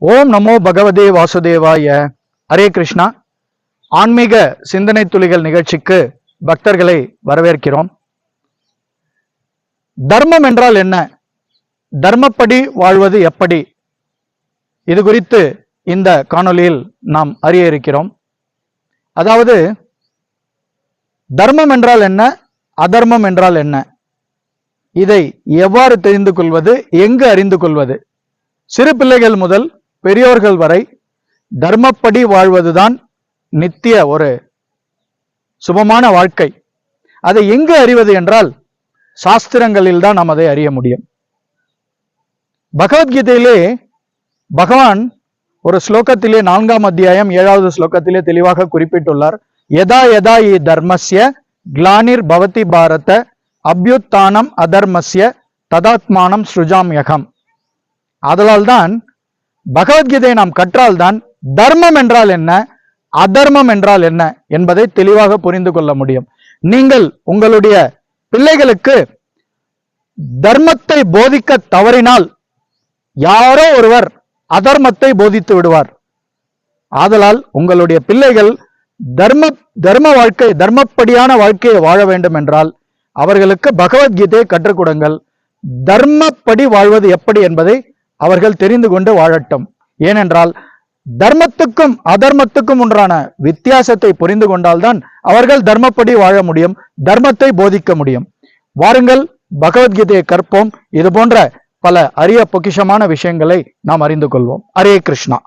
ஓம் நமோ பகவதே வாசுதேவாய. ஹரே கிருஷ்ணா. ஆன்மீக சிந்தனை துளிகள் நிகழ்ச்சிக்கு பக்தர்களை வரவேற்கிறோம். தர்மம் என்றால் என்ன, தர்மப்படி வாழ்வது எப்படி, இது குறித்து இந்த காணொளியில் நாம் அறிய இருக்கிறோம். அதாவது தர்மம் என்றால் என்ன, அதர்மம் என்றால் என்ன, இதை எவ்வாறு தெரிந்து கொள்வது, எங்கு அறிந்து கொள்வது. சிறு பிள்ளைகள் முதல் பெரியோர்கள் வரை தர்மப்படி வாழ்வதுதான் நித்திய ஒரு சுபமான வாழ்க்கை. அதை எங்கு அறிவது என்றால் சாஸ்திரங்களில் தான் நாம் அதை அறிய முடியும். பகவத்கீதையிலே பகவான் ஒரு ஸ்லோகத்திலே 4ஆம் அத்தியாயம் 7வது ஸ்லோகத்திலே தெளிவாக குறிப்பிட்டுள்ளார். யதா யதா இ தர்மஸ்ய கிளானிர் பவதி பாரத அபியுத்தானம் அதர்மஸ்ய ததாத்மானம் ஸ்ருஜாம்யகம். ஆதலால் தான் பகவத்கீதையை நாம் கற்றால்தான் தர்மம் என்றால் என்ன, அதர்மம் என்றால் என்ன என்பதை தெளிவாக புரிந்து கொள்ள முடியும். நீங்கள் உங்களுடைய பிள்ளைகளுக்கு தர்மத்தை போதிக்க தவறினால் யாரோ ஒருவர் அதர்மத்தை போதித்து விடுவார். ஆதலால் உங்களுடைய பிள்ளைகள் தர்ம வாழ்க்கை, தர்மப்படியான வாழ்க்கையை வாழ வேண்டும் என்றால் அவர்களுக்கு பகவத்கீதையை கற்றுக் கொடுங்கள். தர்மப்படி வாழ்வது எப்படி என்பதை அவர்கள் தெரிந்து கொண்டு வாழட்டும். ஏனென்றால் தர்மத்துக்கும் அதர்மத்துக்கும் உண்டான வித்தியாசத்தை புரிந்து கொண்டால்தான் அவர்கள் தர்மப்படி வாழ முடியும், தர்மத்தை போதிக்க முடியும். வாருங்கள், பகவத்கீதையை கற்போம். இது போன்ற பல அரிய பொக்கிஷமான விஷயங்களை நாம் அறிந்து கொள்வோம். ஹரே கிருஷ்ணா.